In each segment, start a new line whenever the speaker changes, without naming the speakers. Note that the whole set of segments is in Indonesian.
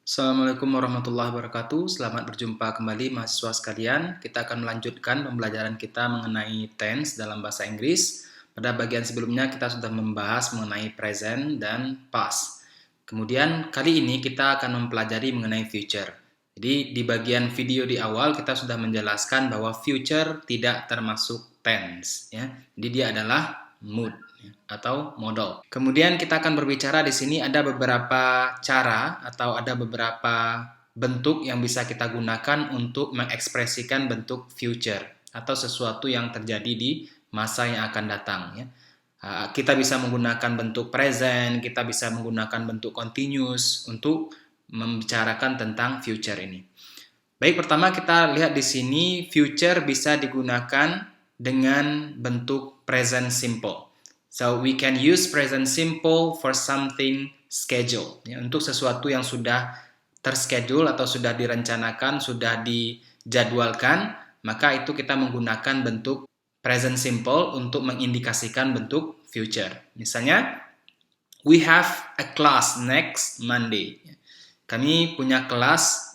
Assalamualaikum warahmatullahi wabarakatuh. Selamat berjumpa kembali mahasiswa sekalian. Kita akan melanjutkan pembelajaran kita mengenai tense dalam bahasa Inggris. Pada bagian sebelumnya kita sudah membahas mengenai present dan past. Kemudian kali ini kita akan mempelajari mengenai future. Jadi di bagian video di awal kita sudah menjelaskan bahwa future tidak termasuk tense, ya. Jadi dia adalah mood atau modal. Kemudian kita akan berbicara di sini ada beberapa cara atau ada beberapa bentuk yang bisa kita gunakan untuk mengekspresikan bentuk future atau sesuatu yang terjadi di masa yang akan datang, ya. Kita bisa menggunakan bentuk present, kita bisa menggunakan bentuk continuous untuk membicarakan tentang future ini. Baik, pertama kita lihat di sini future bisa digunakan dengan bentuk present simple. So we can use present simple for something scheduled, ya, untuk sesuatu yang sudah terschedule atau sudah direncanakan, sudah dijadwalkan, maka itu kita menggunakan bentuk present simple untuk mengindikasikan bentuk future. Misalnya, we have a class next Monday. Kami punya kelas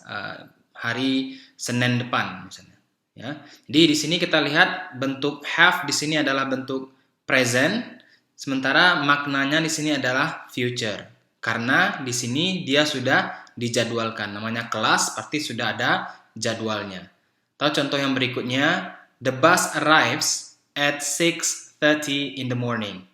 hari Senin depan, misalnya. Ya. Jadi di sini kita lihat bentuk have di sini adalah bentuk present. Sementara maknanya di sini adalah future. Karena di sini dia sudah dijadwalkan. Namanya kelas, pasti sudah ada jadwalnya. Atau contoh yang berikutnya, the bus arrives at 6:30 in the morning.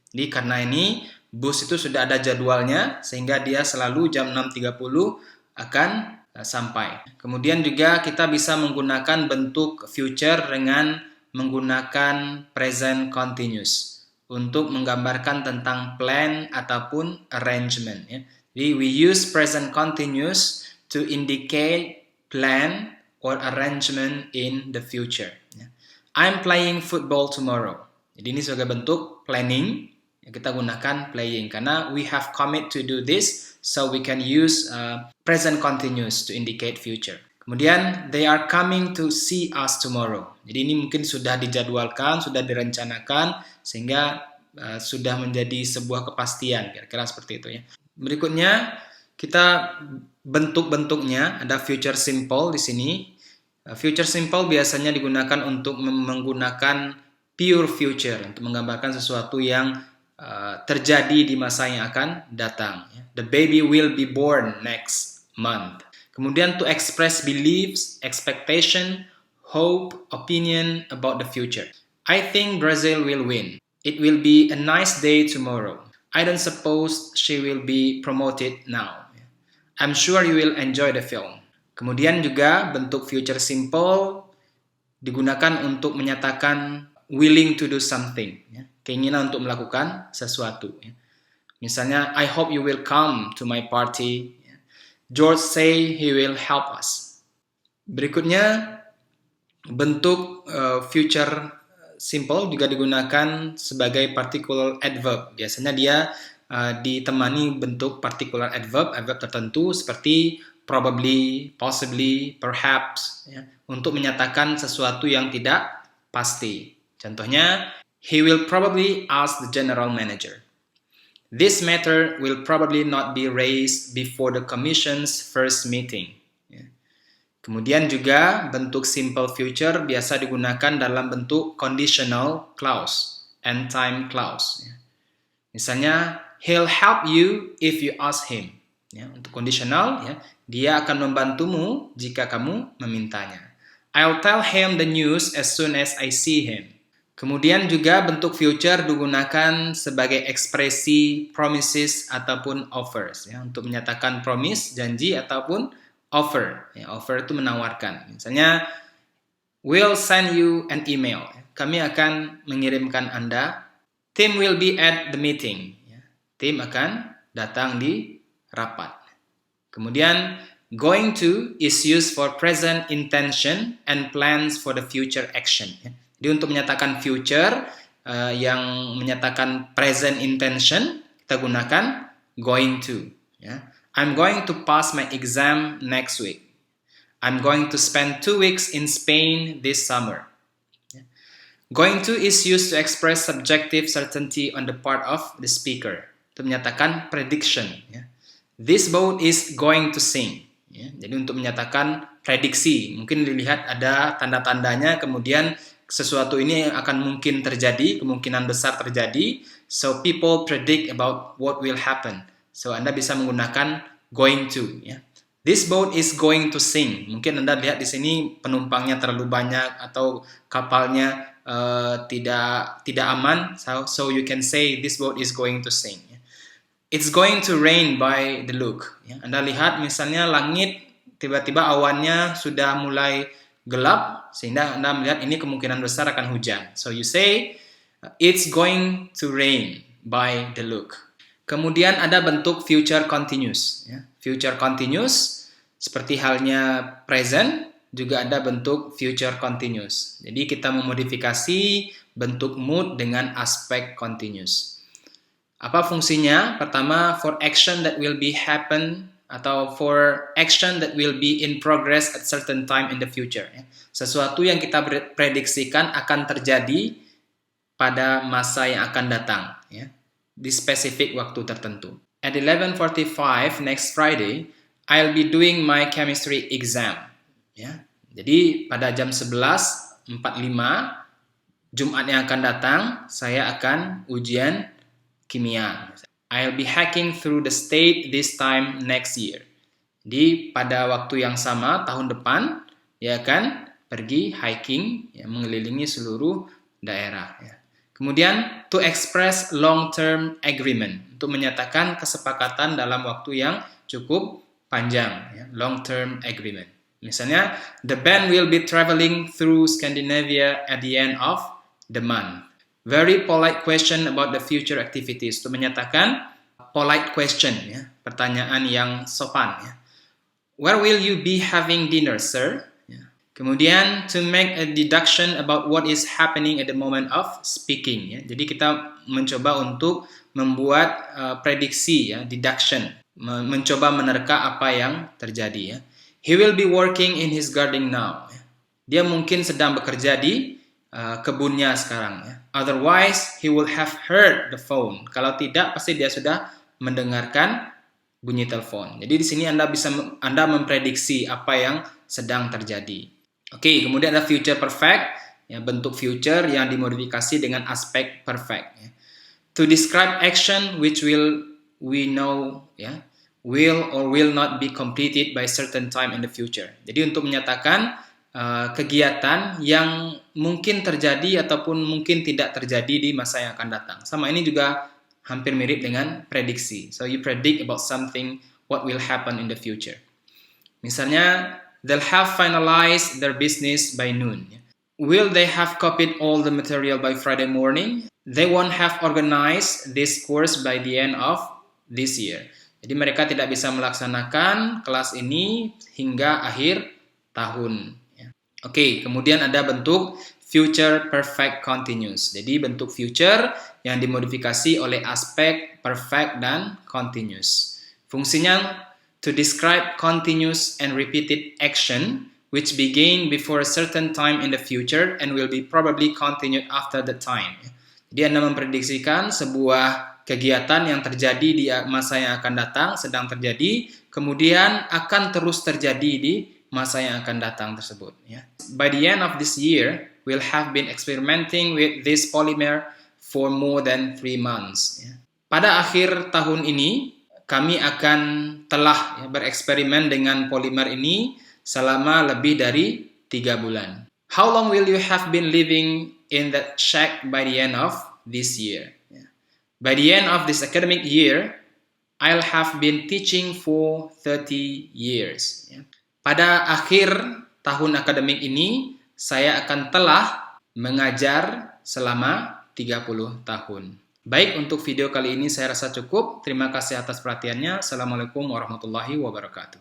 Jadi karena ini bus itu sudah ada jadwalnya, sehingga dia selalu jam 6.30 akan sampai. Kemudian juga kita bisa menggunakan bentuk future dengan menggunakan present continuous untuk menggambarkan tentang plan ataupun arrangement, ya. Jadi we use present continuous to indicate plan or arrangement in the future, ya. I'm playing football tomorrow. Jadi ini sebagai bentuk planning, ya, kita gunakan playing karena we have commit to do this, so we can use present continuous to indicate future. Kemudian they are coming to see us tomorrow. Jadi ini mungkin sudah dijadwalkan, sudah direncanakan, sehingga sudah menjadi sebuah kepastian, kira-kira seperti itu, ya. Berikutnya kita bentuk-bentuknya ada future simple di sini. Future simple biasanya digunakan untuk menggunakan pure future untuk menggambarkan sesuatu yang terjadi di masa yang akan datang. The baby will be born next month. Kemudian to express beliefs, expectation, hope, opinion about the future. I think Brazil will win. It will be a nice day tomorrow. I don't suppose she will be promoted now. I'm sure you will enjoy the film. Kemudian juga bentuk future simple digunakan untuk menyatakan willing to do something, ya. Keinginan untuk melakukan sesuatu, ya. Misalnya, I hope you will come to my party. George say he will help us. Berikutnya, bentuk future simple juga digunakan sebagai particular adverb. Biasanya dia ditemani bentuk particular adverb tertentu seperti probably, possibly, perhaps, ya, untuk menyatakan sesuatu yang tidak pasti. Contohnya, he will probably ask the general manager. This matter will probably not be raised before the commission's first meeting. Kemudian juga bentuk simple future biasa digunakan dalam bentuk conditional clause and time clause. Misalnya, he'll help you if you ask him. Ya, untuk conditional, ya, dia akan membantumu jika kamu memintanya. I'll tell him the news as soon as I see him. Kemudian juga bentuk future digunakan sebagai ekspresi promises ataupun offers, ya, untuk menyatakan promise, janji, ataupun offer. Ya, offer itu menawarkan. Misalnya, we'll send you an email. Kami akan mengirimkan Anda. Tim will be at the meeting. Ya, tim akan datang di rapat. Kemudian, going to is used for present intention and plans for the future action. Ya. Jadi untuk menyatakan future yang menyatakan present intention, kita gunakan going to. Ya. I'm going to pass my exam next week. I'm going to spend 2 weeks in Spain this summer. Ya. Going to is used to express subjective certainty on the part of the speaker. Itu menyatakan prediction. Ya. This boat is going to sink. Ya, jadi untuk menyatakan prediksi, mungkin dilihat ada tanda-tandanya, kemudian sesuatu ini akan mungkin terjadi, kemungkinan besar terjadi. So people predict about what will happen. So Anda bisa menggunakan going to. Ya. This boat is going to sink. Mungkin Anda lihat di sini penumpangnya terlalu banyak atau kapalnya tidak aman. So you can say this boat is going to sink. It's going to rain by the look. Anda lihat misalnya langit tiba-tiba awannya sudah mulai gelap sehingga Anda melihat ini kemungkinan besar akan hujan. So you say it's going to rain by the look. Kemudian ada bentuk future continuous. Future continuous seperti halnya present juga ada bentuk future continuous. Jadi kita memodifikasi bentuk mood dengan aspek continuous. Apa fungsinya? Pertama, for action that will be happen atau for action that will be in progress at certain time in the future. Sesuatu yang kita prediksikan akan terjadi pada masa yang akan datang, di spesifik waktu tertentu. At 11:45 next Friday, I'll be doing my chemistry exam. Jadi pada jam 11:45 Jumat yang akan datang, saya akan ujian kimia. I'll be hiking through the state this time next year. Di pada waktu yang sama tahun depan, dia akan pergi hiking, mengelilingi seluruh daerah. Kemudian to express long-term agreement, untuk menyatakan kesepakatan dalam waktu yang cukup panjang, long-term agreement. Misalnya, the band will be traveling through Scandinavia at the end of the month. Very polite question about the future activities. Untuk menyatakan polite question, pertanyaan yang sopan. Where will you be having dinner, sir? Kemudian to make a deduction about what is happening at the moment of speaking. Jadi kita mencoba untuk membuat prediksi, deduction, mencoba menerka apa yang terjadi. He will be working in his garden now. Dia mungkin sedang bekerja di kebunnya sekarang. Otherwise, he will have heard the phone. Kalau tidak, pasti dia sudah mendengarkan bunyi telepon. Jadi di sini Anda memprediksi apa yang sedang terjadi. Oke, kemudian ada future perfect, bentuk future yang dimodifikasi dengan aspek perfect. To describe action which we know, will or will not be completed by certain time in the future. Jadi untuk menyatakan kegiatan yang mungkin terjadi ataupun mungkin tidak terjadi di masa yang akan datang. Sama ini juga hampir mirip dengan prediksi. So you predict about something, what will happen in the future. Misalnya, they'll have finalized their business by noon. Will they have copied all the material by Friday morning? They won't have organized this course by the end of this year. Jadi mereka tidak bisa melaksanakan kelas ini hingga akhir tahun. Oke, kemudian ada bentuk future perfect continuous. Jadi bentuk future yang dimodifikasi oleh aspek perfect dan continuous. Fungsinya to describe continuous and repeated action which begin before a certain time in the future and will be probably continued after the time. Jadi Anda memprediksikan sebuah kegiatan yang terjadi di masa yang akan datang, sedang terjadi, kemudian akan terus terjadi di masa yang akan datang tersebut. By the end of this year, we'll have been experimenting with this polymer for more than 3 months. Pada akhir tahun ini, kami akan telah bereksperimen dengan polimer ini selama lebih dari 3 bulan. How long will you have been living in that shack by the end of this year? By the end of this academic year, I'll have been teaching for 30 years. Pada akhir tahun akademik ini, saya akan telah mengajar selama 30 tahun. Baik, untuk video kali ini saya rasa cukup. Terima kasih atas perhatiannya. Assalamualaikum warahmatullahi wabarakatuh.